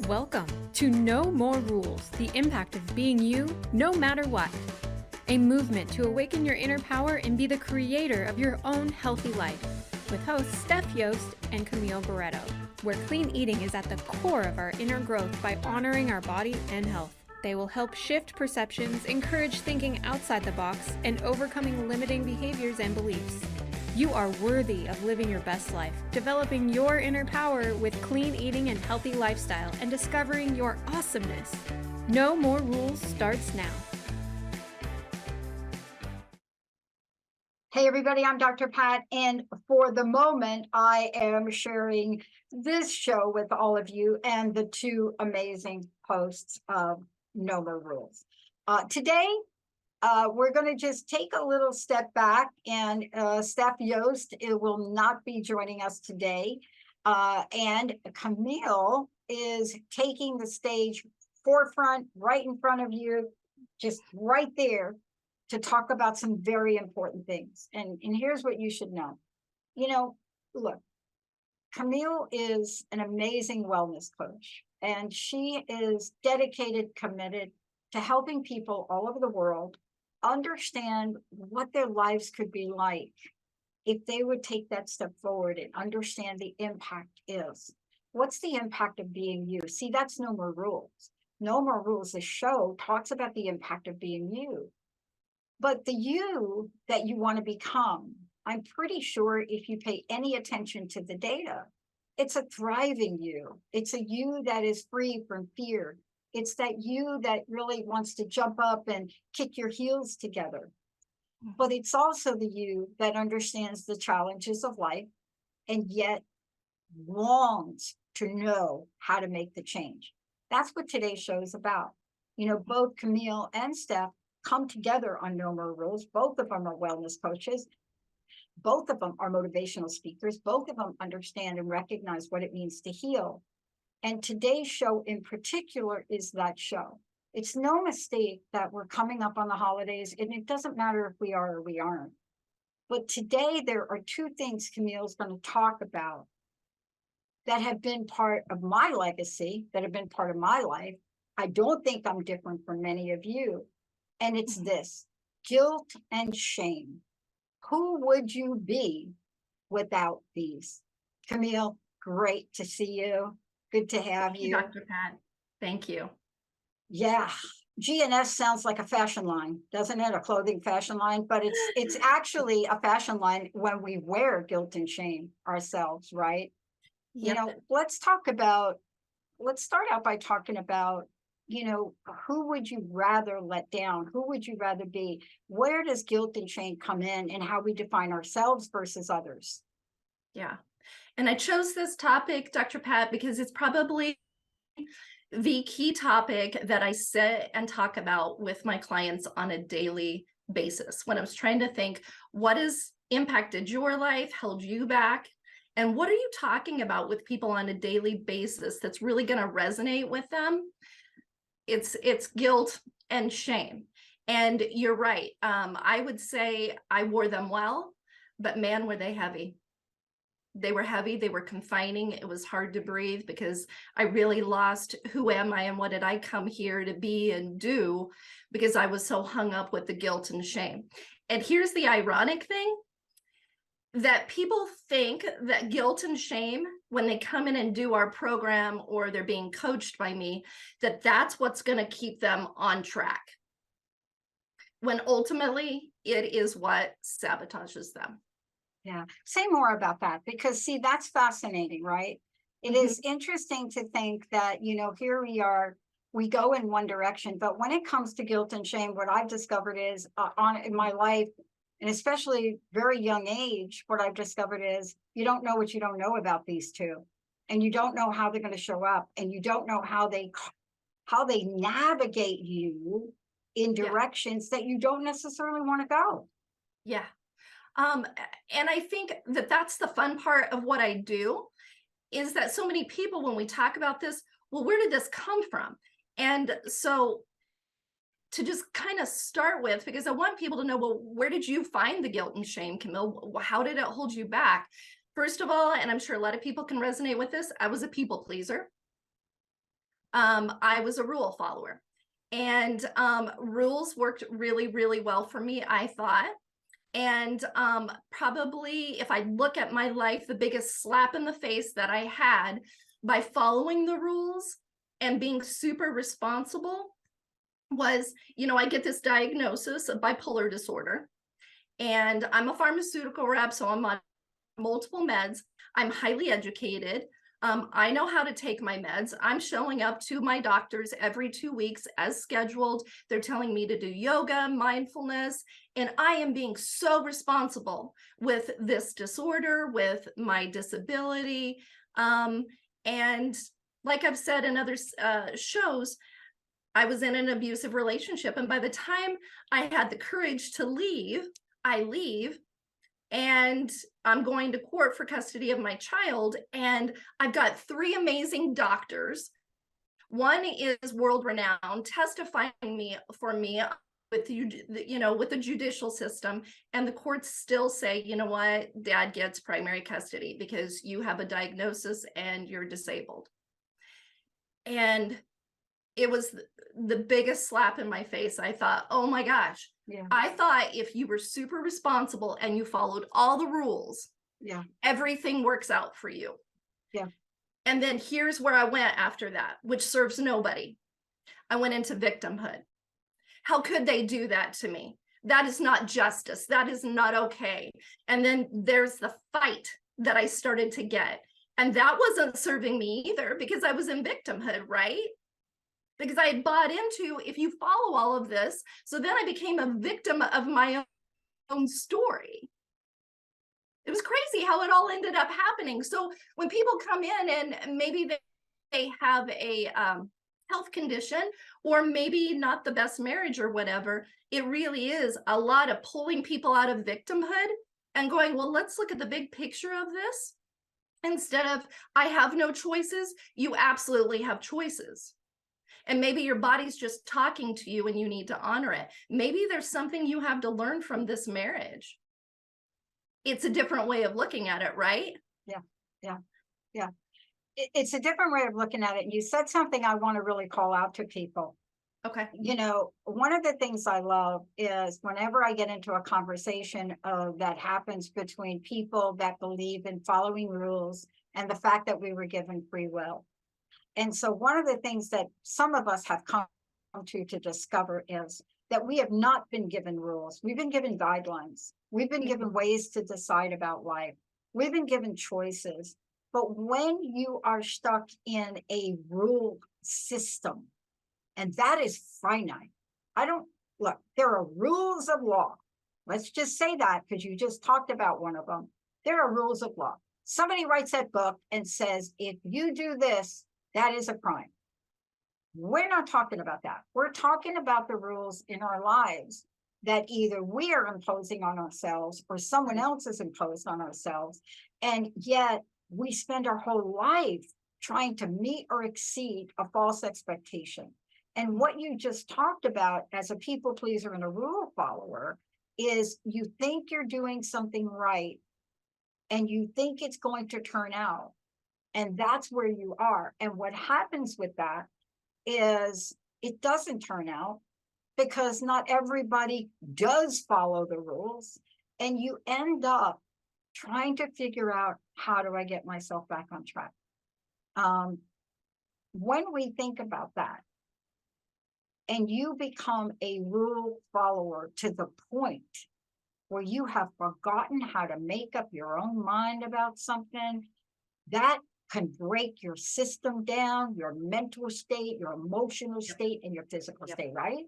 Welcome to No More Rules, the impact of being you, no matter what. A movement to awaken your inner power and be the creator of your own healthy life. With hosts Stefani Yost and Camille Barreto, where clean eating is at the core of our inner growth by honoring our body and health. They will help shift perceptions, encourage thinking outside the box, and overcoming limiting behaviors and beliefs. You are worthy of living your best life, developing your inner power with clean eating and healthy lifestyle, and discovering your awesomeness. No More Rules starts now. Hey everybody, I'm Dr. Pat, and for the moment, I am sharing this show with all of you and the two amazing hosts of No More Rules. Today, we're going to just take a little step back, and Stefani Yost will not be joining us today. And Camille is taking the stage forefront, right in front of you, just right there, to talk about some very important things. And here's what you should know. Look, Camille is an amazing wellness coach, and she is dedicated, committed to helping people all over the world understand what their lives could be like if they would take that step forward and understand the impact is. What's the impact of being you? See, that's No More Rules. No More Rules, the show talks about the impact of being you. But the you that you want to become, I'm pretty sure if you pay any attention to the data, it's a thriving you. It's a you that is free from fear. It's that you that really wants to jump up and kick your heels together. But it's also the you that understands the challenges of life and yet longs to know how to make the change. That's what today's show is about. Both Camille and Steph come together on No More Rules. Both of them are wellness coaches. Both of them are motivational speakers. Both of them understand and recognize what it means to heal. And today's show in particular is that show. It's no mistake that we're coming up on the holidays, and it doesn't matter if we are or we aren't. But today there are two things Camille's going to talk about that have been part of my legacy, that have been part of my life. I don't think I'm different from many of you. And it's this: guilt and shame. Who would you be without these? Camille, great to see you. Good to have you. Dr. Pat, thank you. Yeah, G&S sounds like a fashion line, doesn't it? A clothing fashion line, but it's actually a fashion line when we wear guilt and shame ourselves, right? Yep. Let's start out by talking about, who would you rather let down? Who would you rather be? Where does guilt and shame come in, and how we define ourselves versus others? Yeah. And I chose this topic, Dr. Pat, because it's probably the key topic that I sit and talk about with my clients on a daily basis. When I was trying to think, what has impacted your life, held you back? And what are you talking about with people on a daily basis that's really going to resonate with them? It's guilt and shame. And you're right. I would say I wore them well, but man, were they heavy. They were heavy. They were confining. It was hard to breathe because I really lost who am I and what did I come here to be and do, because I was so hung up with the guilt and shame. And here's the ironic thing, that people think that guilt and shame, when they come in and do our program or they're being coached by me, that that's what's going to keep them on track, when ultimately it is what sabotages them. Yeah, say more about that, because see, that's fascinating, right? It is interesting to think that, here we are, we go in one direction, but when it comes to guilt and shame, what I've discovered is in my life, and especially very young age, what I've discovered is you don't know what you don't know about these two, and you don't know how they're going to show up, and you don't know how they navigate you in directions that you don't necessarily want to go. Yeah. And I think that that's the fun part of what I do, is that so many people, when we talk about this, well, where did this come from? And so to just kind of start with, because I want people to know, well, where did you find the guilt and shame, Camille? How did it hold you back? First of all, and I'm sure a lot of people can resonate with this, I was a people pleaser. I was a rule follower, and rules worked really, really well for me, I thought. And probably if I look at my life, the biggest slap in the face that I had by following the rules and being super responsible was, I get this diagnosis of bipolar disorder, and I'm a pharmaceutical rep, so I'm on multiple meds. I'm highly educated. I know how to take my meds. I'm showing up to my doctors every 2 weeks as scheduled. They're telling me to do yoga, mindfulness, and I am being so responsible with this disorder, with my disability. And like I've said in other shows, I was in an abusive relationship. And by the time I had the courage to leave, I leave. And I'm going to court for custody of my child. And I've got 3 amazing doctors. One is world renowned, testifying for me with with the judicial system. And the courts still say, you know what, dad gets primary custody because you have a diagnosis and you're disabled. And it was the biggest slap in my face. I thought, oh my gosh. Yeah. I thought if you were super responsible and you followed all the rules, everything works out for you. Yeah. And then here's where I went after that, which serves nobody. I went into victimhood. How could they do that to me? That is not justice. That is not okay. And then there's the fight that I started to get. And that wasn't serving me either, because I was in victimhood, right? Because I had bought into, if you follow all of this, so then I became a victim of my own story. It was crazy how it all ended up happening. So when people come in and maybe they have a health condition, or maybe not the best marriage or whatever, it really is a lot of pulling people out of victimhood and going, well, let's look at the big picture of this. Instead of, I have no choices, you absolutely have choices. And maybe your body's just talking to you and you need to honor it. Maybe there's something you have to learn from this marriage. It's a different way of looking at it, right? Yeah. It's a different way of looking at it. And you said something I want to really call out to people. Okay. One of the things I love is whenever I get into a conversation that happens between people that believe in following rules and the fact that we were given free will. And so one of the things that some of us have come to discover is that we have not been given rules. We've been given guidelines. We've been given ways to decide about life. We've been given choices. But when you are stuck in a rule system, and that is finite, there are rules of law. Let's just say that, because you just talked about one of them. There are rules of law. Somebody writes that book and says, if you do this, that is a crime. We're not talking about that. We're talking about the rules in our lives that either we are imposing on ourselves or someone else has imposed on ourselves. And yet we spend our whole life trying to meet or exceed a false expectation. And what you just talked about as a people pleaser and a rule follower is you think you're doing something right and you think it's going to turn out. And that's where you are. And what happens with that is it doesn't turn out, because not everybody does follow the rules. And you end up trying to figure out, how do I get myself back on track? When we think about that, and you become a rule follower to the point where you have forgotten how to make up your own mind about something, that can break your system down, your mental state, your emotional state, and your physical state, right?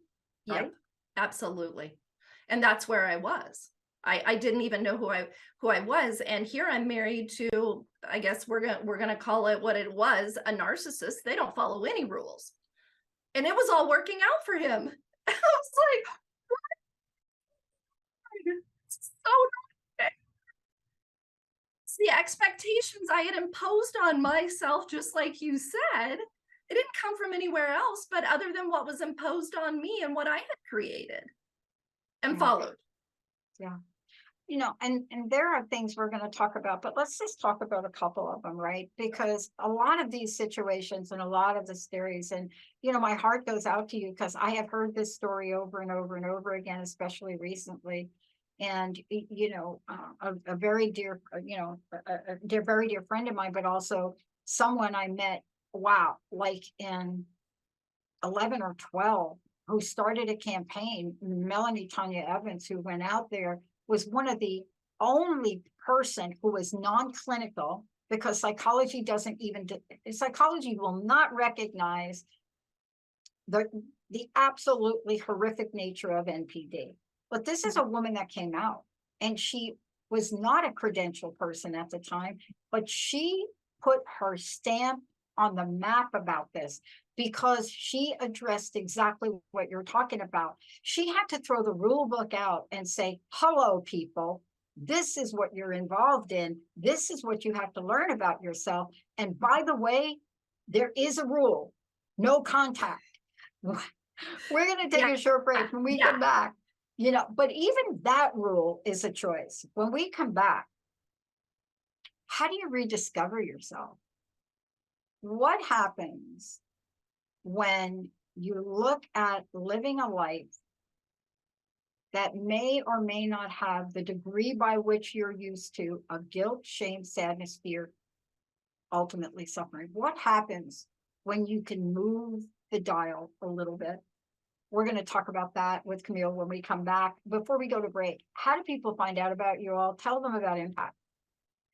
Yeah, Right? absolutely. And that's where I was. I didn't even know who I was. And here I'm married to, I guess we're gonna call it what it was, a narcissist. They don't follow any rules. And it was all working out for him. I was like, what? So it's the expectations I had imposed on myself, just like you said. It didn't come from anywhere else, but other than what was imposed on me and what I had created and Yeah. followed. Yeah. You know, and there are things we're going to talk about, but let's just talk about a couple of them, right? Because a lot of these situations and a lot of the stories, and, you know, my heart goes out to you because I have heard this story over and over and over again, especially recently. And, you know, a very dear, you know, a very dear friend of mine, but also someone I met, wow, like in 11 or 12, who started a campaign. Melanie Tanya Evans, who went out there, was one of the only person who was non-clinical, because psychology doesn't even, psychology will not recognize the absolutely horrific nature of NPD. But this is a woman that came out, and she was not a credentialed person at the time, but she put her stamp on the map about this because she addressed exactly what you're talking about. She had to throw the rule book out and say, hello, people, this is what you're involved in. This is what you have to learn about yourself. And by the way, there is a rule, no contact. We're going to take a short break. When we come back, you know, but even that rule is a choice. When we come back, how do you rediscover yourself? What happens when you look at living a life that may or may not have the degree by which you're used to of guilt, shame, sadness, fear, ultimately suffering? What happens when you can move the dial a little bit? We're going to talk about that with Camille when we come back. Before we go to break, how do people find out about you all? Tell them about Impact.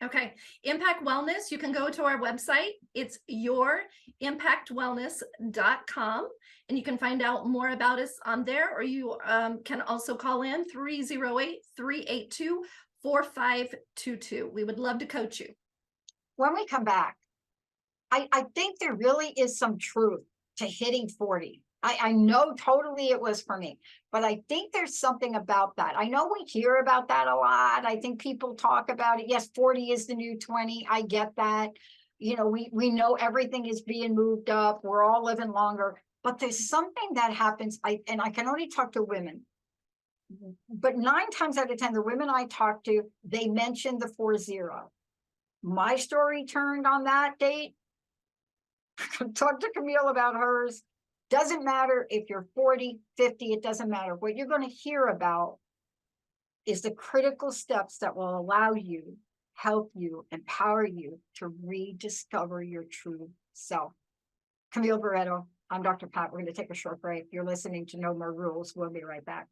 Okay, Impact Wellness, you can go to our website. It's yourimpactwellness.com, and you can find out more about us on there, or you can also call in 308-382-4522. We would love to coach you. When we come back, I think there really is some truth to hitting 40. I know totally it was for me, but I think there's something about that. I know we hear about that a lot. I think people talk about it. Yes, 40 is the new 20. I get that. You know, we know everything is being moved up. We're all living longer, but there's something that happens. And I can only talk to women, but 9 times out of 10, the women I talk to, they mention the 40. My story turned on that date. Talk to Camille about hers. Doesn't matter if you're 40, 50, it doesn't matter. What you're going to hear about is the critical steps that will allow you, help you, empower you to rediscover your true self. Camille Barreto, I'm Dr. Pat. We're going to take a short break. You're listening to No More Rules. We'll be right back.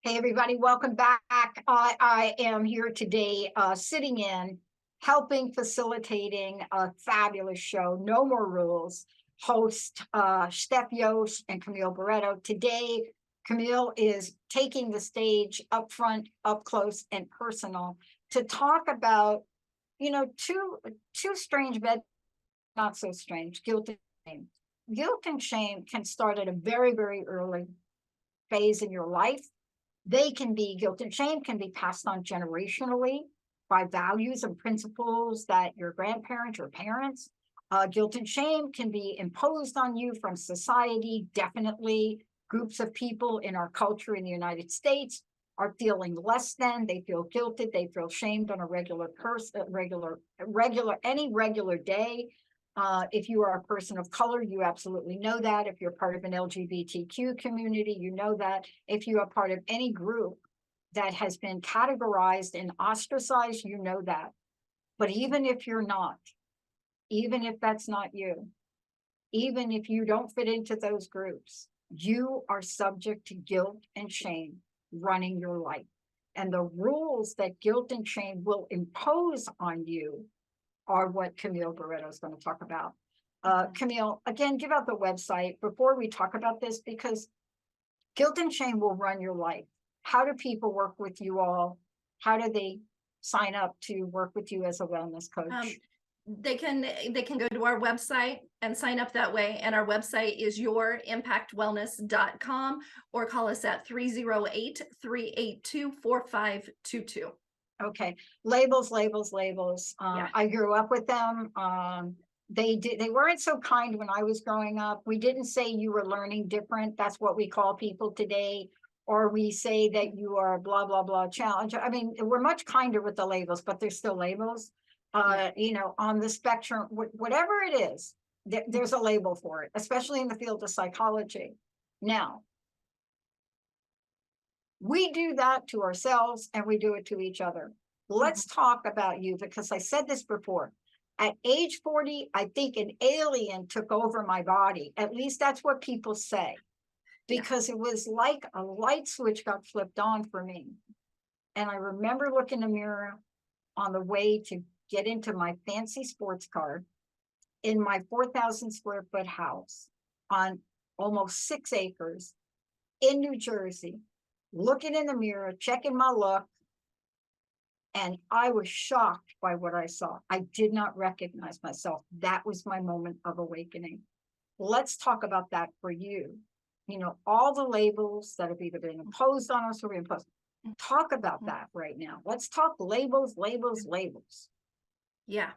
Hey, everybody, welcome back. I am here today sitting in, helping, facilitating a fabulous show, No More Rules, host Stefani Yost and Camille Barreto. Today, Camille is taking the stage up front, up close and personal to talk about, you know, two strange, but not so strange, guilt and shame. Guilt and shame can start at a very, very early phase in your life. They can be, guilt and shame can be passed on generationally by values and principles that your grandparents or parents. Guilt and shame can be imposed on you from society. Definitely groups of people in our culture in the United States are feeling less than, they feel guilted, they feel shamed on a regular day. If you are a person of color, you absolutely know that. If you're part of an LGBTQ community, you know that. If you are part of any group that has been categorized and ostracized, you know that. But even if you're not, even if that's not you, even if you don't fit into those groups, you are subject to guilt and shame running your life. And the rules that guilt and shame will impose on you are what Camille Barreto is going to talk about. Camille, again, give out the website before we talk about this, because guilt and shame will run your life. How do people work with you all? How do they sign up to work with you as a wellness coach? they can go to our website and sign up that way. And our website is yourimpactwellness.com, or call us at 308-382-4522. Okay, labels. Yeah. I grew up with them. They weren't so kind when I was growing up. We didn't say you were learning different. That's what we call people today. Or we say that you are blah, blah, blah challenge. I mean, we're much kinder with the labels, but they're still labels. On the spectrum, whatever it is, there's a label for it, especially in the field of psychology. Now, we do that to ourselves and we do it to each other. Let's talk about you, because I said this before. At age 40, I think an alien took over my body. At least that's what people say, because it was like a light switch got flipped on for me. And I remember looking in the mirror on the way to get into my fancy sports car in my 4,000 square foot house on almost 6 acres in New Jersey, looking in the mirror, checking my look. And I was shocked by what I saw. I did not recognize myself. That was my moment of awakening. Let's talk about that for you. You know, all the labels that have either been imposed on us or reimposed. Talk about that right now. Let's talk labels. Yeah.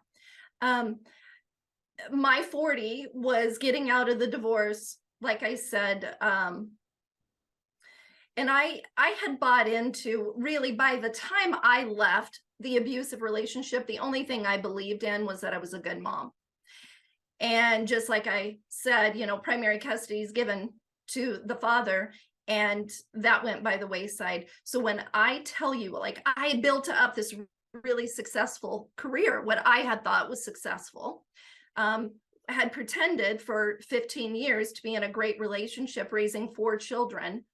My 40 was getting out of the divorce, like I said, and I had bought into, really, by the time I left the abusive relationship, the only thing I believed in was that I was a good mom. And just like I said, you know, primary custody is given to the father, and that went by the wayside. So when I tell you, like, I built up this really successful career, what I had thought was successful, had pretended for 15 years to be in a great relationship, raising 4 children.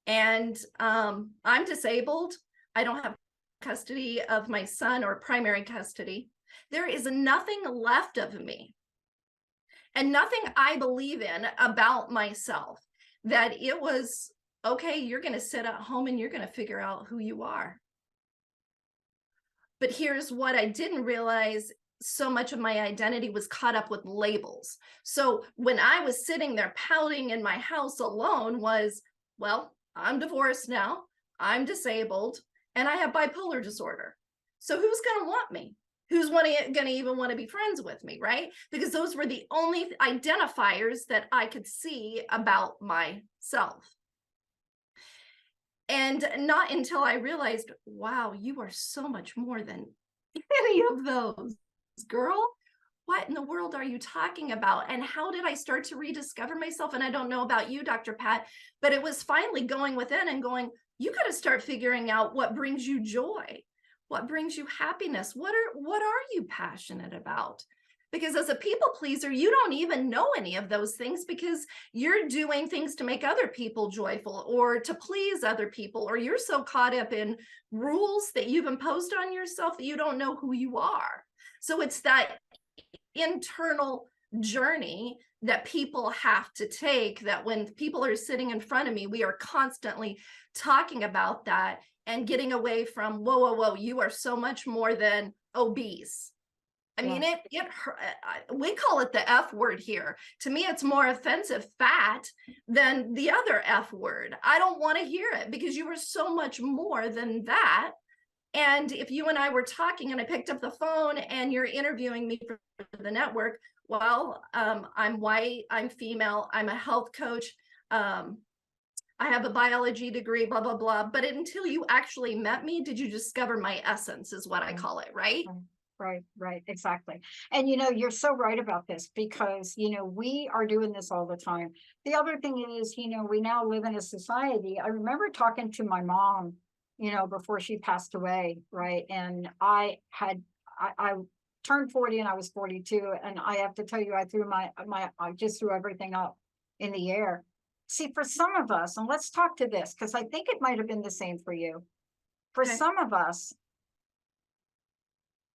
And I'm disabled. I don't have custody of my son or primary custody. There is nothing left of me and nothing I believe in about myself, that it was, okay, you're going to sit at home and you're going to figure out who you are. But here's what I didn't realize. So much of my identity was caught up with labels. So when I was sitting there pouting in my house alone was, well, I'm divorced now, I'm disabled, and I have bipolar disorder. So who's going to want me? Who's going to even want to be friends with me, right? Because those were the only identifiers that I could see about myself. And not until I realized, wow, you are so much more than any of those, girl. What in the world are you talking about? And how did I start to rediscover myself? And I don't know about you, Dr. Pat, but it was finally going within and going, you got to start figuring out what brings you joy, what brings you happiness, what are you passionate about? Because as a people pleaser, you don't even know any of those things, because you're doing things to make other people joyful or to please other people, or you're so caught up in rules that you've imposed on yourself that you don't know who you are. So it's that internal journey that people have to take, that when people are sitting in front of me, we are constantly talking about that and getting away from, whoa, you are so much more than obese. I mean, we call it the F word here. To me, it's more offensive, fat, than the other F word. I don't want to hear it, because you are so much more than that. And if you and I were talking and I picked up the phone and you're interviewing me for the network, well, I'm white, I'm female, I'm a health coach, I have a biology degree, blah, blah, blah. But until you actually met me, did you discover my essence, is what I call it, right? Right, exactly. And you know, you're so right about this, because you know, we are doing this all the time. The other thing is, you know, we now live in a society. I remember talking to my mom, you know, before she passed away, right? And I turned 40 and I was 42, and I have to tell you, I just threw everything up in the air. See, for some of us, and let's talk to this, because I think it might have been the same for you. For some of us,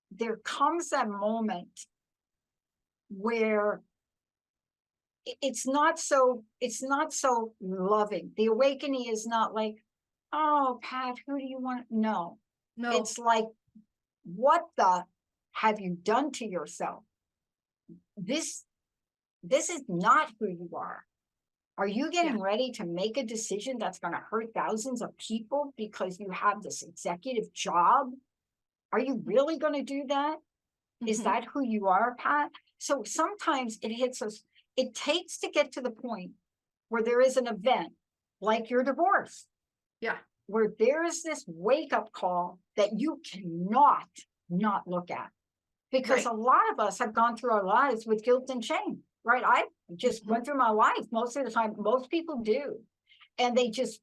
there comes that moment where it's not so loving. The awakening is not like, oh, Pat, who do you want? No, it's like, what the have you done to yourself? This is not who you are. Are you getting ready to make a decision that's going to hurt thousands of people because you have this executive job? Are you really going to do that? Is that who you are, Pat? So sometimes it hits us. It takes to get to the point where there is an event like your divorce. Yeah. Where there is this wake-up call that you cannot not look at. Because a lot of us have gone through our lives with guilt and shame, right? I just went through my life most of the time. Most people do. And they just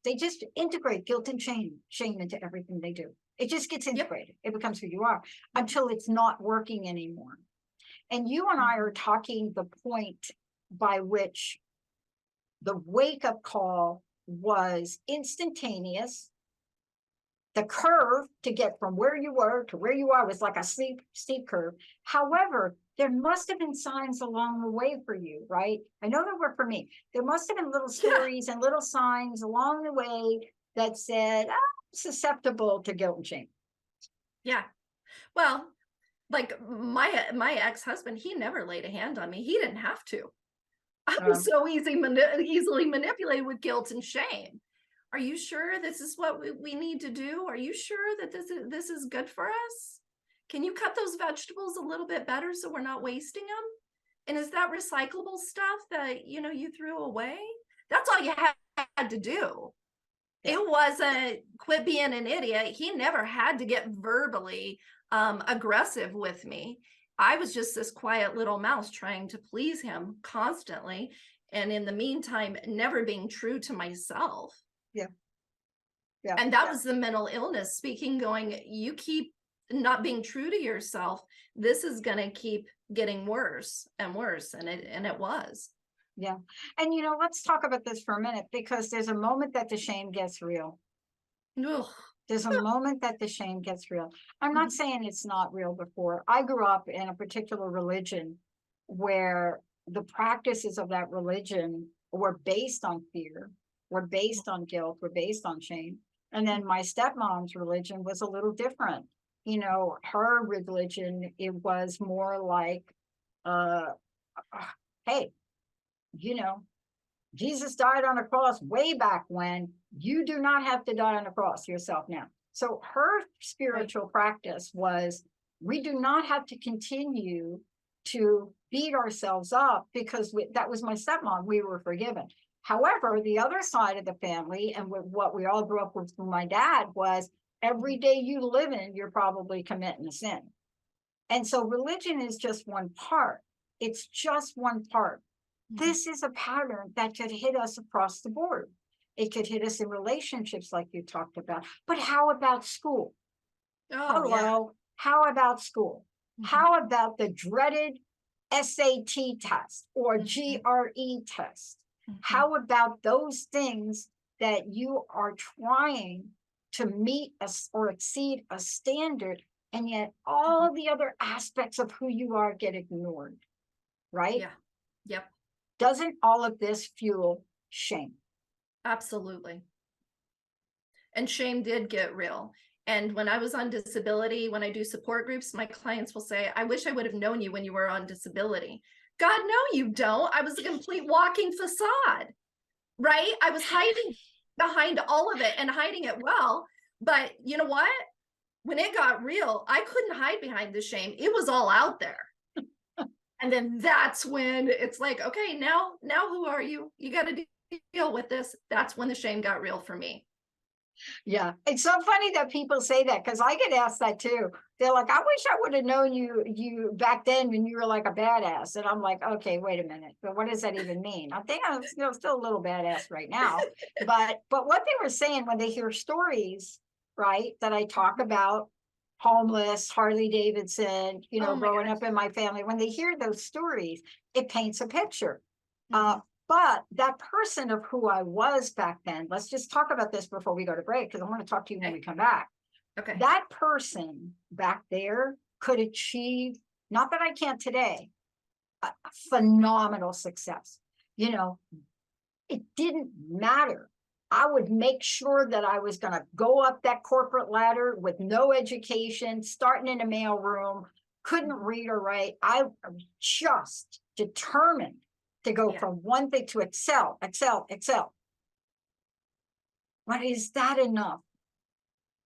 integrate guilt and shame into everything they do. It just gets integrated. It becomes who you are until it's not working anymore. And you and I are talking the point by which the wake-up call was instantaneous. The curve to get from where you were to where you are was like a steep curve. However, there must have been signs along the way for you, right? I know there were for me. There must have been little stories and little signs along the way that said, I'm susceptible to guilt and shame. Yeah. Well, like my ex-husband, he never laid a hand on me. He didn't have to. I was so easily manipulated with guilt and shame. Are you sure this is what we need to do? Are you sure that this is good for us? Can you cut those vegetables a little bit better so we're not wasting them? And is that recyclable stuff that, you threw away? That's all you had to do. It wasn't quit being an idiot. He never had to get verbally aggressive with me. I was just this quiet little mouse trying to please him constantly. And in the meantime, never being true to myself. Yeah. And that was the mental illness speaking, going, you keep not being true to yourself. This is going to keep getting worse and worse. And it was. Yeah. And, let's talk about this for a minute, because there's a moment that the shame gets real. Ugh. There's a moment that the shame gets real. I'm not saying it's not real before. I grew up in a particular religion where the practices of that religion were based on fear, were based on guilt, were based on shame. And then my stepmom's religion was a little different. Her religion, it was more like, hey, Jesus died on a cross way back when. You do not have to die on a cross yourself now. So her spiritual practice was, we do not have to continue to beat ourselves up because that was my stepmom. We were forgiven. However, the other side of the family, and what we all grew up with from my dad, was every day you live in, you're probably committing a sin. And so religion is just one part. It's just one part. This is a pattern that could hit us across the board. It could hit us in relationships like you talked about. But how about school? Hello. How about school? How about the dreaded SAT test or GRE test? How about those things that you are trying to meet or exceed a standard, and yet all the other aspects of who you are get ignored, right? Yeah. Yep. Doesn't all of this fuel shame? Absolutely. And shame did get real. And when I was on disability, when I do support groups, my clients will say, I wish I would have known you when you were on disability. God, no, you don't. I was a complete walking facade, right? I was hiding behind all of it and hiding it well. But you know what? When it got real, I couldn't hide behind the shame. It was all out there. And then that's when it's like, okay, now who are you? You got to deal with this. That's when the shame got real for me. Yeah, it's so funny that people say that, because I get asked that too. They're like, I wish I would have known you back then when you were like a badass. And I'm like, okay, wait a minute, but what does that even mean? I think I'm still a little badass right now. But what they were saying when they hear stories, right, that I talk about homeless, Harley Davidson, growing up in my family, when they hear those stories, it paints a picture. But that person of who I was back then, let's just talk about this before we go to break, because I want to talk to you when we come back. Okay. That person back there could achieve, not that I can't today, a phenomenal success. It didn't matter. I would make sure that I was going to go up that corporate ladder with no education, starting in a mailroom, couldn't read or write. I was just determined to go Yeah. from one thing to excel. But is that enough?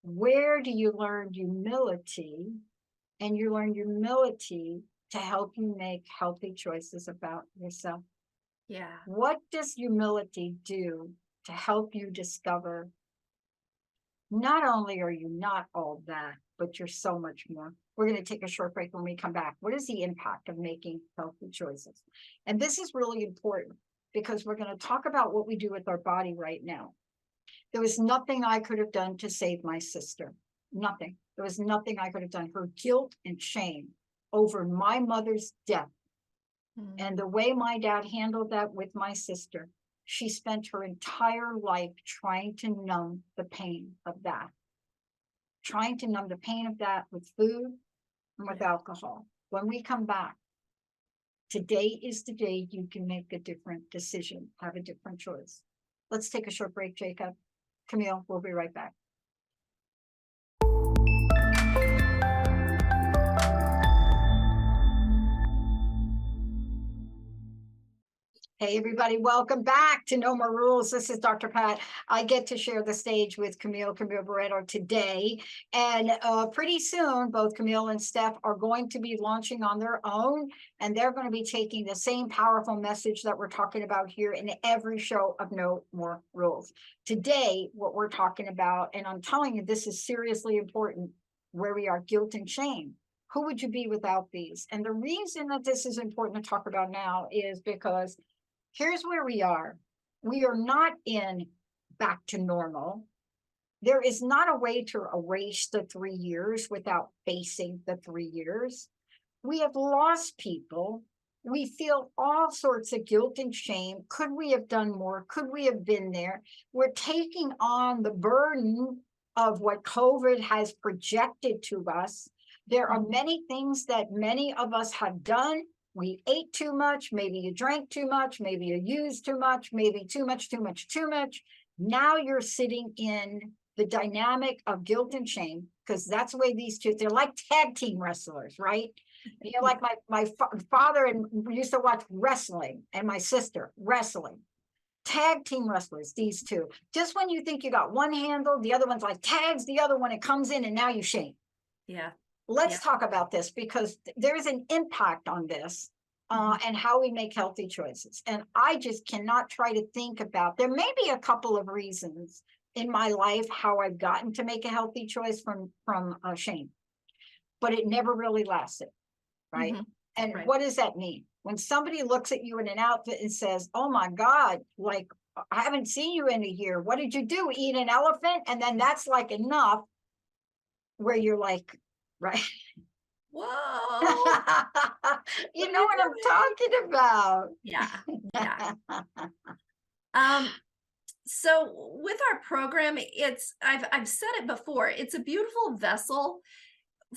Where do you learn humility? And you learn humility to help you make healthy choices about yourself. Yeah. What does humility do to help you discover not only are you not all that, but you're so much more? We're going to take a short break. When we come back, what is the impact of making healthy choices? And this is really important because we're going to talk about what we do with our body right now. There was nothing I could have done to save my sister. Nothing. There was nothing I could have done. Her guilt and shame over my mother's death and the way my dad handled that with my sister. She spent her entire life trying to numb the pain of that. Trying to numb the pain of that with food and with alcohol. When we come back, today is the day you can make a different decision, have a different choice. Let's take a short break, Jacob. Camille, we'll be right back. Hey, everybody, welcome back to No More Rules. This is Dr. Pat. I get to share the stage with Camille Barreto today. And pretty soon, both Camille and Steph are going to be launching on their own. And they're going to be taking the same powerful message that we're talking about here in every show of No More Rules. Today, what we're talking about, and I'm telling you, this is seriously important, where we are guilt and shame. Who would you be without these? And the reason that this is important to talk about now is because here's where we are. We are not in back to normal. There is not a way to erase the 3 years without facing the 3 years. We have lost people. We feel all sorts of guilt and shame. Could we have done more? Could we have been there? We're taking on the burden of what COVID has projected to us. There are many things that many of us have done. We ate too much, maybe you drank too much, maybe you used too much, maybe too much. Now you're sitting in the dynamic of guilt and shame, because that's the way these two, they're like tag team wrestlers, right? You know, like my father and we used to watch wrestling, and my sister wrestling. Tag team wrestlers, these two. Just when you think you got one handle, the other one's like tags the other one, it comes in and now you shame. Yeah. Let's talk about this, because there's an impact on this and how we make healthy choices. And I just cannot try to think about, there may be a couple of reasons in my life how I've gotten to make a healthy choice from shame, but it never really lasted, right? And what does that mean? When somebody looks at you in an outfit and says, oh my God, like, I haven't seen you in a year. What did you do? Eat an elephant? And then that's like enough where you're like, right? Whoa. You know what I'm talking about. Yeah. So with our program, I've said it before, it's a beautiful vessel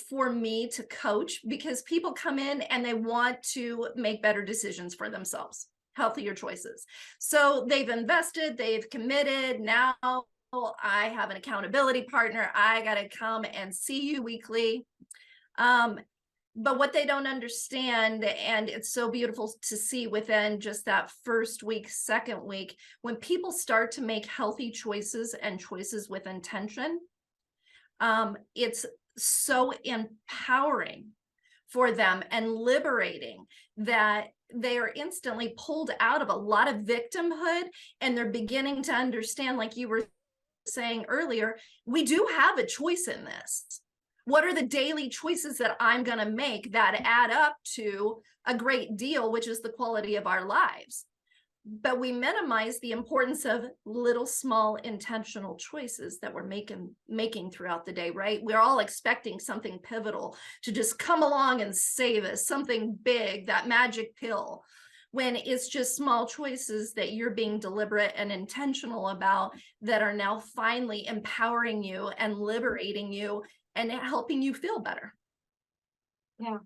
for me to coach, because people come in and they want to make better decisions for themselves, healthier choices. So they've invested, they've committed. Now I have an accountability partner. I got to come and see you weekly. But what they don't understand, and it's so beautiful to see within just that first week, second week, when people start to make healthy choices and choices with intention, it's so empowering for them and liberating that they are instantly pulled out of a lot of victimhood, and they're beginning to understand, like you were saying earlier, we do have a choice in this. What are the daily choices that I'm going to make that add up to a great deal, which is the quality of our lives? But we minimize the importance of little, small, intentional choices that we're making throughout the day, right? We're all expecting something pivotal to just come along and save us, something big, that magic pill, when it's just small choices that you're being deliberate and intentional about that are now finally empowering you and liberating you and helping you feel better. Yeah.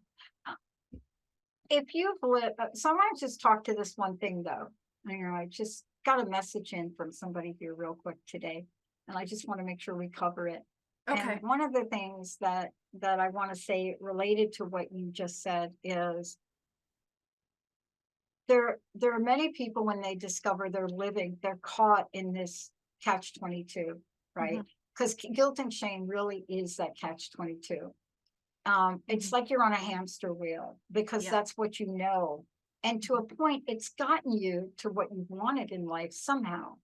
If you've lived, someone just talked to this one thing though. You know, I just got a message in from somebody here real quick today, and I just want to make sure we cover it. Okay. And one of the things that I want to say related to what you just said is there are many people when they discover they're living, they're caught in this catch-22, right? Because guilt and shame really is that catch-22. It's like you're on a hamster wheel because Yeah. that's what you know. And to a point, it's gotten you to what you wanted in life somehow.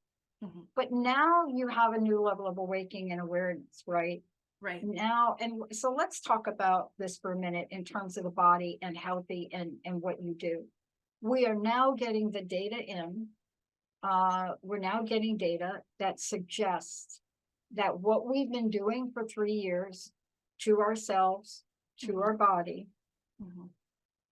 But now you have a new level of awakening and awareness, right? Right. Now, and so let's talk about this for a minute in terms of the body and healthy and what you do. We are now getting the data in. We're now getting data that suggests that what we've been doing for 3 years to ourselves, to our body,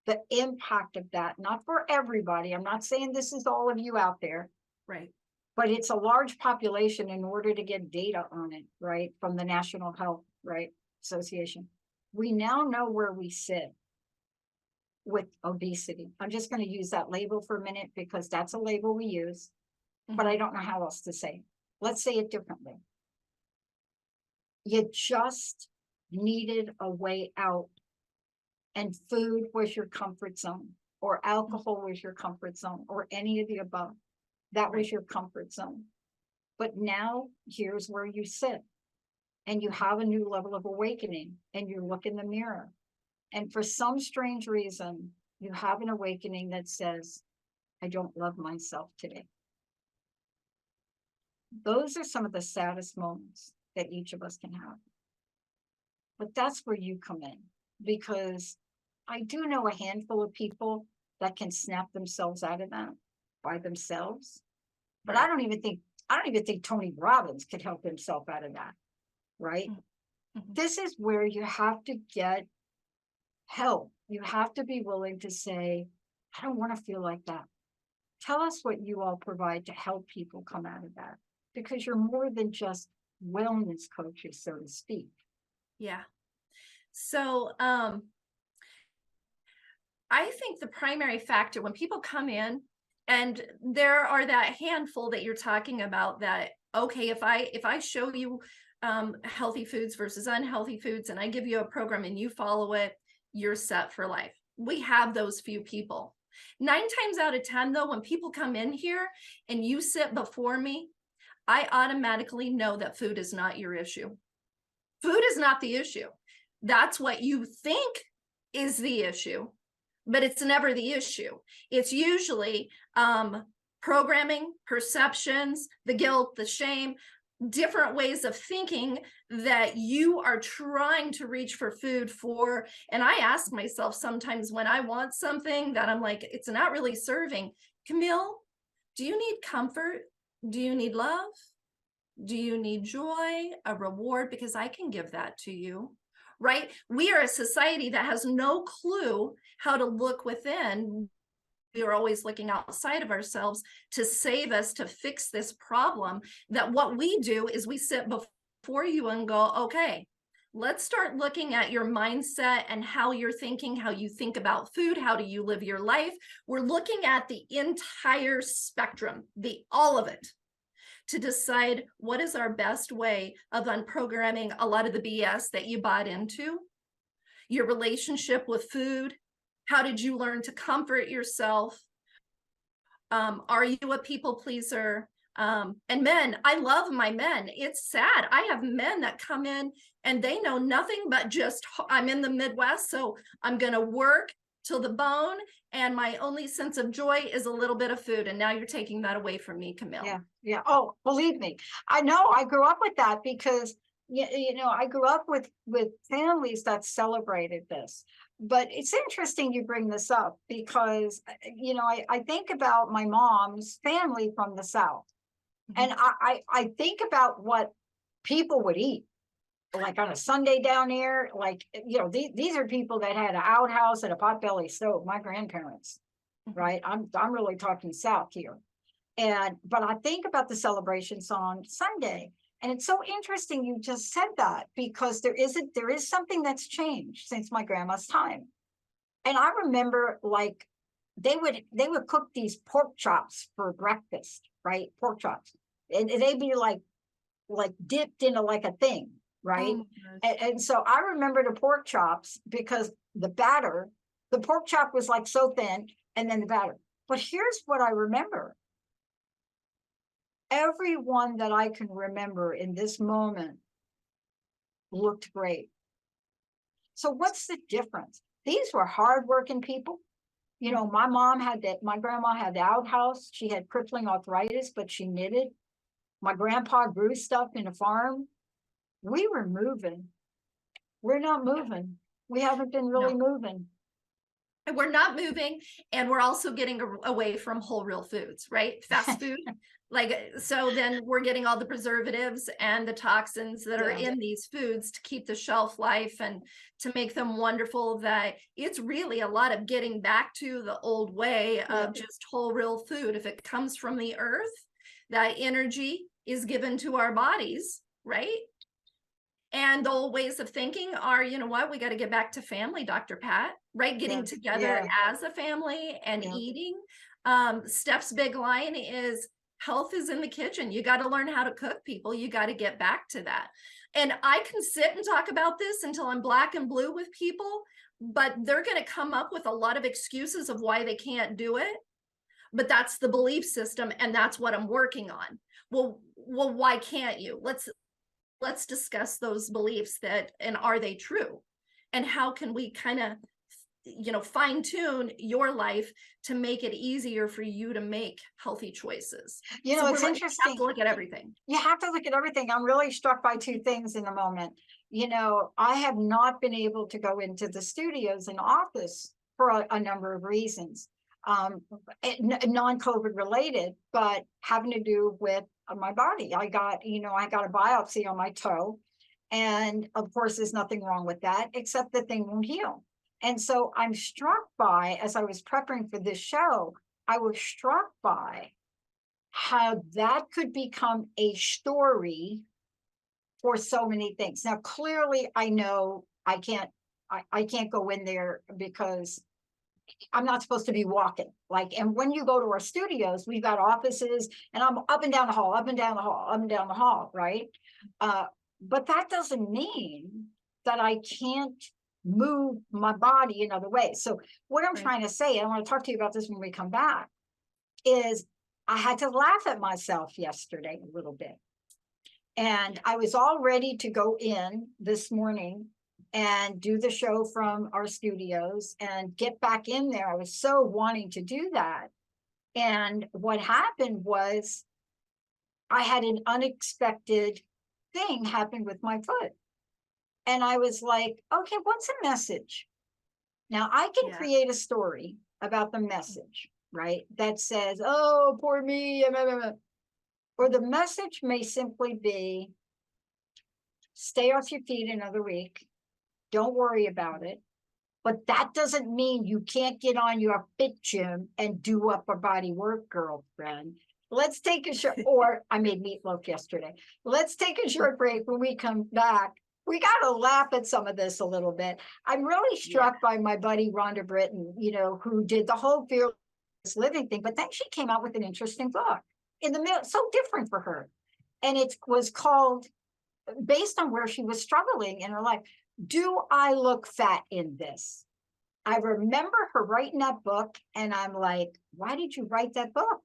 the impact of that, not for everybody. I'm not saying this is all of you out there, Right. but it's a large population in order to get data on it, right? From the National Health, right, Association. We now know where we sit with obesity. I'm just going to use that label for a minute because that's a label we use, but I don't know how else to say it. Let's say it differently. You just needed a way out, and food was your comfort zone, or alcohol was your comfort zone, or any of the above. That was your comfort zone. But now here's where you sit, and you have a new level of awakening, and you look in the mirror. And for some strange reason, you have an awakening that says, I don't love myself today. Those are some of the saddest moments that each of us can have. But that's where you come in, because I do know a handful of people that can snap themselves out of that by themselves. But I don't even think Tony Robbins could help himself out of that, right? This is where you have to get help. You have to be willing to say, I don't want to feel like that. Tell us what you all provide to help people come out of that, because you're more than just wellness coaches, so to speak. Yeah. So I think the primary factor when people come in, and there are that handful that you're talking about that, okay, if I show you healthy foods versus unhealthy foods, and I give you a program and you follow it, you're set for life. We have those few people. 9 times out of 10, though, when people come in here and you sit before me, I automatically know that food is not your issue. Food is not the issue. That's what you think is the issue, but it's never the issue. It's usually programming, perceptions, the guilt, the shame, different ways of thinking that you are trying to reach for food for. And I ask myself sometimes when I want something that I'm like, it's not really serving. Camille, do you need comfort? Do you need love? Do you need joy, a reward? Because I can give that to you, right? We are a society that has no clue how to look within. We are always looking outside of ourselves to save us, to fix this problem. That what we do is we sit before you and go, okay, let's start looking at your mindset and how you're thinking, how you think about food, how do you live your life. We're looking at the entire spectrum, all of it, to decide what is our best way of unprogramming a lot of the BS that you bought into, your relationship with food. How did you learn to comfort yourself? Are you a people pleaser? And men, I love my men. It's sad. I have men that come in and they know nothing but just, I'm in the Midwest, so I'm going to work till the bone. And my only sense of joy is a little bit of food. And now you're taking that away from me, Camille. Yeah. Yeah. Oh, believe me, I know. I grew up with that because, I grew up with families that celebrated this. But it's interesting you bring this up because, I think about my mom's family from the South. And I think about what people would eat, like on a Sunday down there, like, these are people that had an outhouse and a potbelly stove, my grandparents, right? I'm really talking South here. But I think about the celebrations on Sunday. And it's so interesting you just said that, because there is something that's changed since my grandma's time. And I remember, like, they would cook these pork chops for breakfast, right? Pork chops. And they'd be like dipped into like a thing. right? Oh my gosh. And so I remember the pork chops because the pork chop was like so thin, and then the batter. But here's what I remember. Everyone that I can remember in this moment looked great. So what's the difference? These were hardworking people. You know, my grandma had the outhouse. She had crippling arthritis, but she knitted. My grandpa grew stuff in a farm. We were moving. We're not moving. We haven't been really moving. And we're not moving, and we're also getting away from whole real foods, right? Fast food. Like, so then we're getting all the preservatives and the toxins that are in these foods to keep the shelf life and to make them wonderful, that it's really a lot of getting back to the old way of just whole real food. If it comes from the earth, that energy is given to our bodies, right? And the old ways of thinking are, you know what, we got to get back to family, Dr. Pat, right? Getting together as a family and eating. Steph's big line is health is in the kitchen. You got to learn how to cook, people. You got to get back to that. And I can sit and talk about this until I'm black and blue with people, but they're going to come up with a lot of excuses of why they can't do it. But that's the belief system, and that's what I'm working on. Well, why can't you? Let's discuss those beliefs, and are they true? And how can we kind of, you know, fine tune your life to make it easier for you to make healthy choices? You know, it's interesting. You have to look at everything. You have to look at everything. I'm really struck by two things in the moment. You know, I have not been able to go into the studios and office for a number of reasons, non-COVID related, but having to do with my body. I got a biopsy on my toe. And of course, there's nothing wrong with that, except the thing won't heal. And so I'm struck by, as I was preparing for this show, I was struck by how that could become a story for so many things. Now, clearly, I know I can't go in there because I'm not supposed to be walking. And when you go to our studios, we've got offices, and I'm up and down the hall, up and down the hall, up and down the hall, right? But that doesn't mean that I can't move my body in other ways. So what I'm trying to say, and I want to talk to you about this when we come back, is I had to laugh at myself yesterday a little bit. And I was all ready to go in this morning and do the show from our studios and get back in there. I was so wanting to do that. And what happened was I had an unexpected thing happen with my foot. And I was like, okay, what's the message? Now I can create a story about the message, right? That says, oh, poor me. Or the message may simply be, stay off your feet another week. Don't worry about it. But that doesn't mean you can't get on your fit gym and do upper body work, girlfriend. Let's take a short, or I made meatloaf yesterday. Let's take a short break. When we come back, we got to laugh at some of this a little bit. I'm really struck by my buddy, Rhonda Britton, you know, who did the whole fearless living thing, but then she came out with an interesting book in the middle, so different for her. And it was called, based on where she was struggling in her life, Do I Look Fat in This? I remember her writing that book, and I'm like, why did you write that book?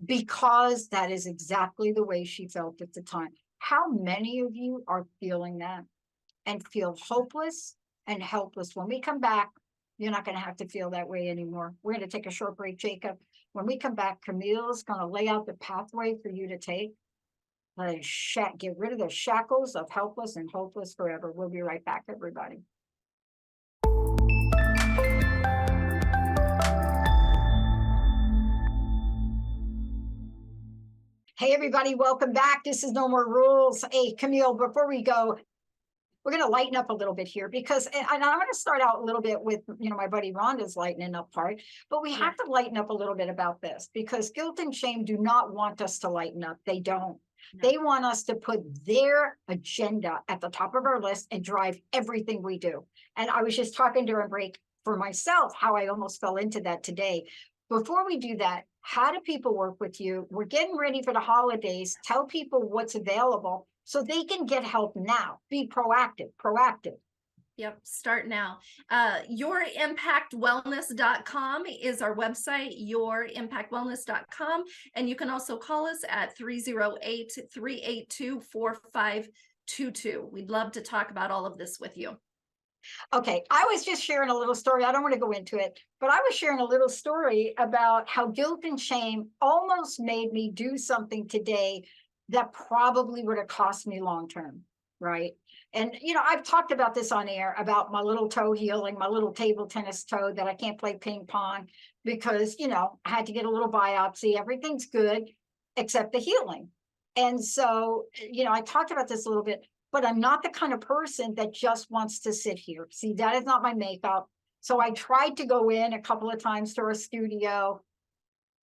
Because that is exactly the way she felt at the time. How many of you are feeling that and feel hopeless and helpless? When we come back, you're not going to have to feel that way anymore. We're going to take a short break, Jacob. When we come back, Camille's going to lay out the pathway for you to take. Get rid of the shackles of helpless and hopeless forever. We'll be right back, everybody. Hey, everybody, welcome back. This is No More Rules. Hey, Camille, before we go, we're going to lighten up a little bit here because, and I'm going to start out a little bit with, you know, my buddy Rhonda's lightening up part, but we have to lighten up a little bit about this because guilt and shame do not want us to lighten up. They don't. No. They want us to put their agenda at the top of our list and drive everything we do. And I was just talking during break for myself, how I almost fell into that today. Before we do that, how do people work with you? We're getting ready for the holidays. Tell people what's available. so they can get help now. Be proactive. Yep, start now. Yourimpactwellness.com is our website, yourimpactwellness.com. And you can also call us at 308-382-4522. We'd love to talk about all of this with you. Okay, I was just sharing a little story. I don't want to go into it, but I was sharing a little story about how guilt and shame almost made me do something today that probably would have cost me long term, right? And, I've talked about this on air about my little toe healing, my little table tennis toe that I can't play ping pong because, I had to get a little biopsy. Everything's good except the healing. And so, I talked about this a little bit, but I'm not the kind of person that just wants to sit here. See, that is not my makeup. So I tried to go in a couple of times to our studio.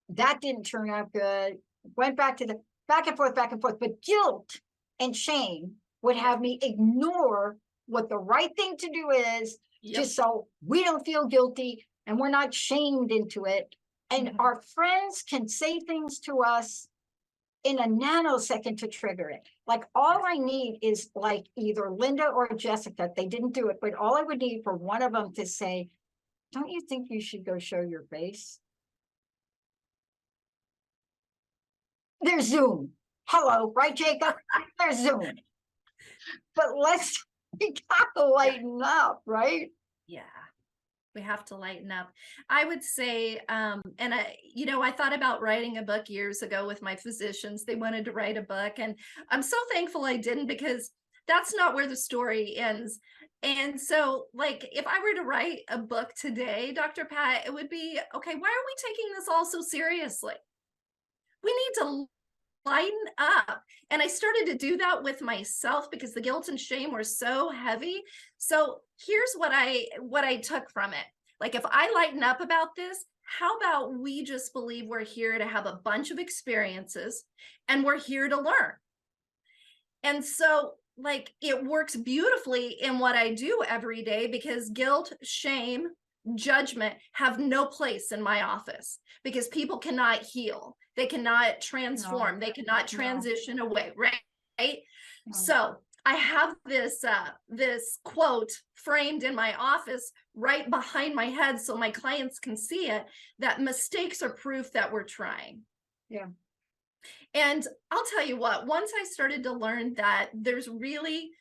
That didn't turn out good. Went back to the back and forth, but guilt and shame would have me ignore what the right thing to do is, just so we don't feel guilty and we're not shamed into it. And our friends can say things to us in a nanosecond to trigger it. Like all I need is like either Linda or Jessica, they didn't do it, but all I would need for one of them to say, don't you think you should go show your face? There's Zoom. Hello, right, Jacob? There's Zoom. But we gotta lighten up, right? Yeah, we have to lighten up. I would say, and I thought about writing a book years ago with my physicians. They wanted to write a book, and I'm so thankful I didn't, because that's not where the story ends. And so, like, if I were to write a book today, Dr. Pat, it would be, okay, why are we taking this all so seriously? We need to lighten up. And I started to do that with myself because the guilt and shame were so heavy. So here's what I took from it. Like, if I lighten up about this, how about we just believe we're here to have a bunch of experiences and we're here to learn? And so, like, it works beautifully in what I do every day, because guilt, shame, judgment have no place in my office, because people cannot heal. They cannot transform. They cannot transition away, right? So I have this quote framed in my office right behind my head so my clients can see it, that mistakes are proof that we're trying. Yeah. And I'll tell you what, once I started to learn that there's really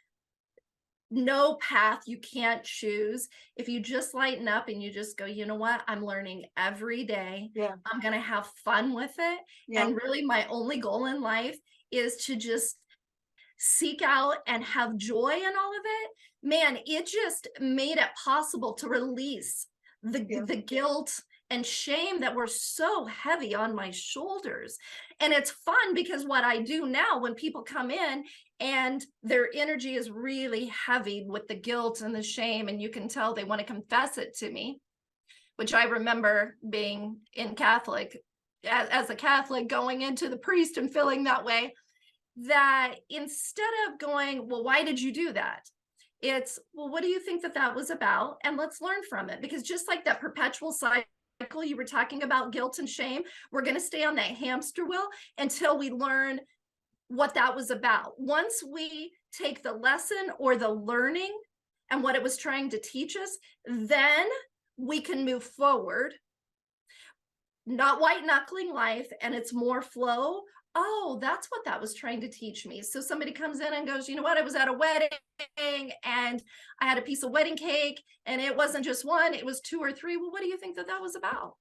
no path you can't choose, if you just lighten up and you just go, you know what, I'm learning every day. Yeah. I'm going to have fun with it. Yeah. And really my only goal in life is to just seek out and have joy in all of it. Man, it just made it possible to release the guilt and shame that were so heavy on my shoulders. And it's fun because what I do now, when people come in and their energy is really heavy with the guilt and the shame, and you can tell they want to confess it to me, which I remember being in Catholic, as a Catholic, going into the priest and feeling that way, that instead of going, well, why did you do that? It's, well, what do you think that was about? And let's learn from it. Because just like that perpetual cycle you were talking about, guilt and shame, we're going to stay on that hamster wheel until we learn what that was about. Once we take the lesson or the learning and what it was trying to teach us, then we can move forward, not white knuckling life, and it's more flow. Oh, that's what that was trying to teach me. So somebody comes in and goes, you know what, I was at a wedding and I had a piece of wedding cake and it wasn't just one, it was 2 or 3. Well, what do you think that was about?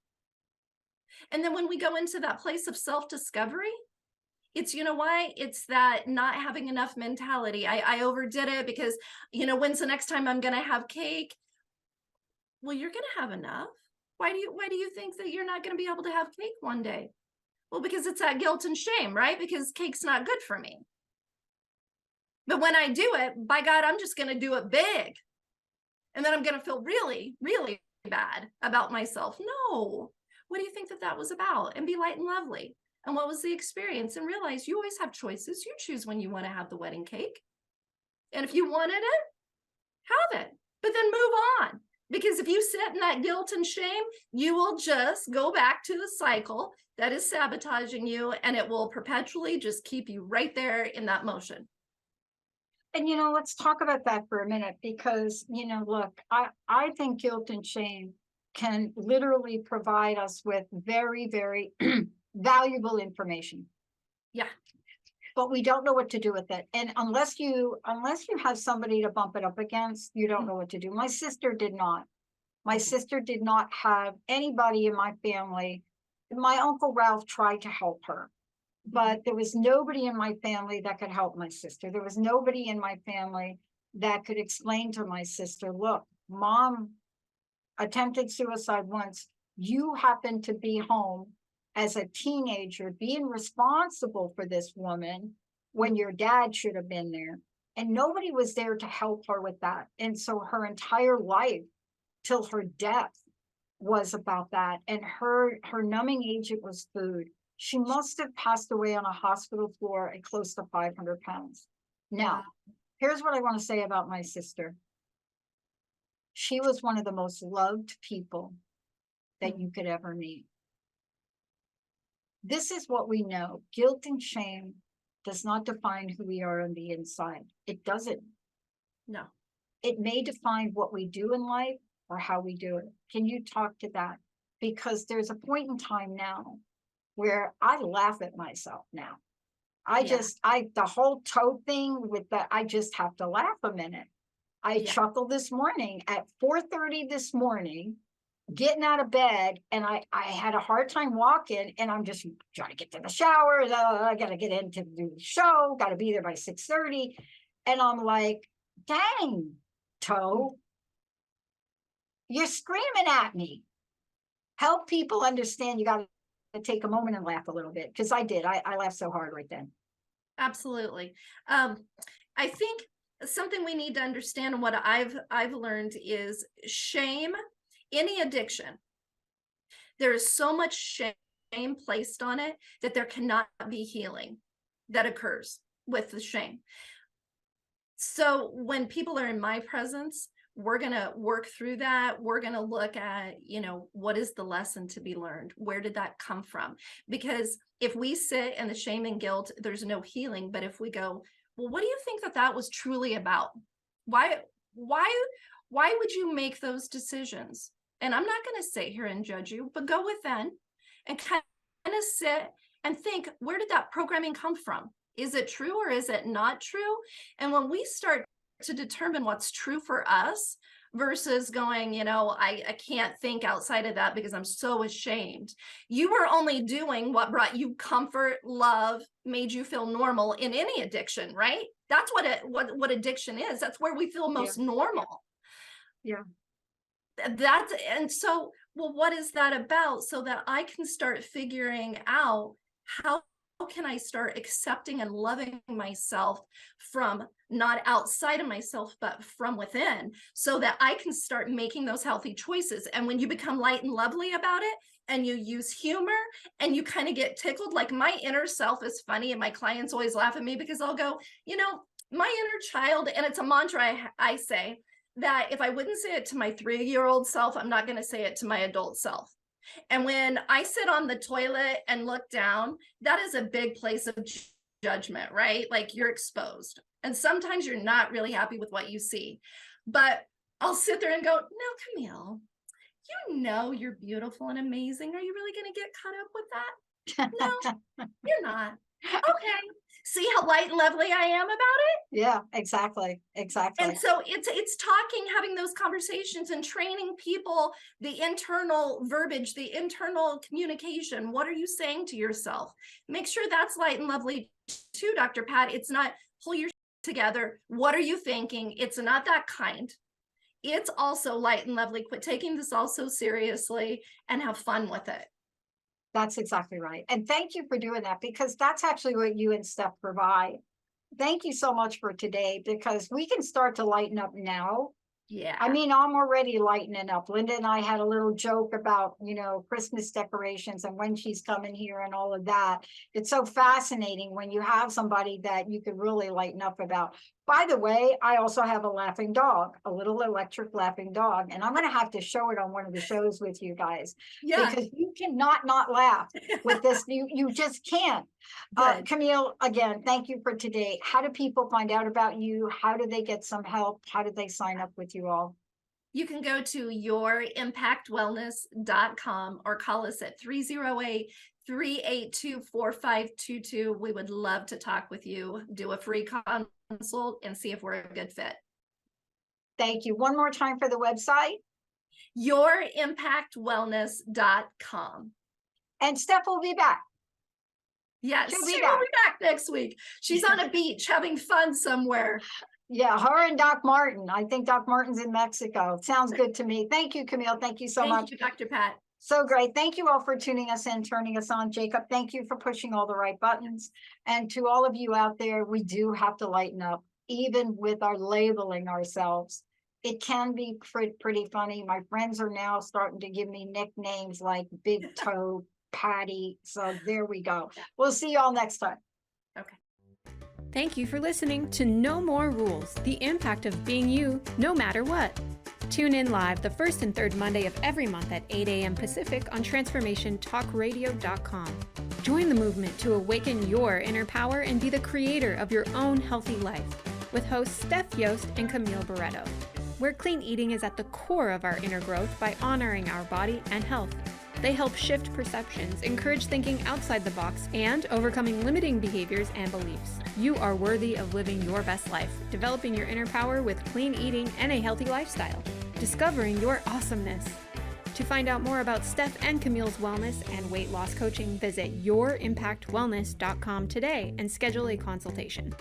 And then when we go into that place of self-discovery, it's, you know why? It's that not having enough mentality. I overdid it because, when's the next time I'm going to have cake? Well, you're going to have enough. Why do you think that you're not going to be able to have cake one day? Well, because it's that guilt and shame, right? Because cake's not good for me. But when I do it, by God, I'm just going to do it big. And then I'm going to feel really, really bad about myself. No. What do you think that was about? And be light and lovely. And what was the experience? And realize you always have choices. You choose when you want to have the wedding cake. And if you wanted it, have it. But then move on. Because if you sit in that guilt and shame, you will just go back to the cycle that is sabotaging you, and it will perpetually just keep you right there in that motion. And, you know, let's talk about that for a minute because, you know, look, I think guilt and shame can literally provide us with very, very valuable information, Yeah. but we don't know what to do with it. And unless you have somebody to bump it up against, you don't know what to do. My sister did not. My sister did not have anybody in my family. My Uncle Ralph tried to help her, but there was nobody in my family that could help my sister. There was nobody in my family that could explain to my sister, look, mom attempted suicide once. You happen to be home as a teenager, being responsible for this woman when your dad should have been there. And nobody was there to help her with that. And so her entire life till her death was about that. And her numbing agent was food. She must have passed away on a hospital floor at close to 500 pounds. Now, here's what I want to say about my sister. She was one of the most loved people that you could ever meet. This is what we know. Guilt and shame does not define who we are on the inside. It doesn't. No. It may define what we do in life or how we do it. Can you talk to that? Because there's a point in time now where I laugh at myself now. The whole toe thing with that, I just have to laugh a minute. I chuckled this morning at 4:30 this morning, getting out of bed, and I had a hard time walking, and I'm just trying to get to the shower. I got to get in to do the show, got to be there by 6:30. And I'm like, dang, toe, you're screaming at me. Help people understand you got to take a moment and laugh a little bit, because I did. I laughed so hard right then. Absolutely. I think something we need to understand, and what I've learned is shame, any addiction, there is so much shame placed on it that there cannot be healing that occurs with the shame. So when people are in my presence, we're going to work through that. We're going to look at, you know, what is the lesson to be learned? Where did that come from? Because if we sit in the shame and guilt, there's no healing. But if we go, well, what do you think that was truly about? Why would you make those decisions? And I'm not going to sit here and judge you, but go within and kind of sit and think, where did that programming come from? Is it true or is it not true? And when we start to determine what's true for us versus going, you know, I can't think outside of that because I'm so ashamed. You were only doing what brought you comfort, love, made you feel normal in any addiction, right? That's what addiction is. That's where we feel most normal. Yeah. And so, well, what is that about? So that I can start figuring out how can I start accepting and loving myself from not outside of myself, but from within, so that I can start making those healthy choices. And when you become light and lovely about it, and you use humor and you kind of get tickled, like my inner self is funny, and my clients always laugh at me because I'll go, you know, my inner child, and it's a mantra I say, that if I wouldn't say it to my 3-year-old self, I'm not going to say it to my adult self. And when I sit on the toilet and look down, that is a big place of judgment, right? Like you're exposed. And sometimes you're not really happy with what you see. But I'll sit there and go, no, Camille, you know you're beautiful and amazing. Are you really going to get caught up with that? No, you're not. Okay. See how light and lovely I am about it? Yeah, exactly. Exactly. And so it's talking, having those conversations and training people, the internal verbiage, the internal communication. What are you saying to yourself? Make sure that's light and lovely too, Dr. Pat. It's not pull your together. What are you thinking? It's not that kind. It's also light and lovely. Quit taking this all so seriously and have fun with it. That's exactly right. And thank you for doing that, because that's actually what you and Steph provide. Thank you so much for today, because we can start to lighten up now. Yeah. I mean, I'm already lightening up. Linda and I had a little joke about, you know, Christmas decorations and when she's coming here and all of that. It's so fascinating when you have somebody that you could really lighten up about. By the way, I also have a laughing dog, a little electric laughing dog, and I'm going to have to show it on one of the shows with you guys Yeah. because you cannot not laugh with this. You just can't. Good. Camille, again, thank you for today. How do people find out about you? How do they get some help? How do they sign up with you all? You can go to yourimpactwellness.com or call us at 308-382-4522. We would love to talk with you, do a free consult, and see if we're a good fit. Thank you. One more time for the website. Yourimpactwellness.com. And Steph will be back. Yes, She'll she be will back. be back next week. She's on a beach having fun somewhere. Yeah, her and Doc Martin. I think Doc Martin's in Mexico. Sounds good to me. Thank you, Camille. Thank you so much. Thank you, Dr. Pat. So great. Thank you all for tuning us in, turning us on. Jacob, thank you for pushing all the right buttons. And to all of you out there, we do have to lighten up, even with our labeling ourselves. It can be pretty funny. My friends are now starting to give me nicknames like Big Toe, Patty. So there we go. We'll see you all next time. Okay. Thank you for listening to No More Rules, the impact of being you, no matter what. Tune in live the first and third Monday of every month at 8 a.m. Pacific on TransformationTalkRadio.com. Join the movement to awaken your inner power and be the creator of your own healthy life with hosts Steph Yost and Camille Barreto, where clean eating is at the core of our inner growth by honoring our body and health. They help shift perceptions, encourage thinking outside the box, and overcoming limiting behaviors and beliefs. You are worthy of living your best life, developing your inner power with clean eating and a healthy lifestyle, discovering your awesomeness. To find out more about Steph and Camille's wellness and weight loss coaching, visit yourimpactwellness.com today and schedule a consultation.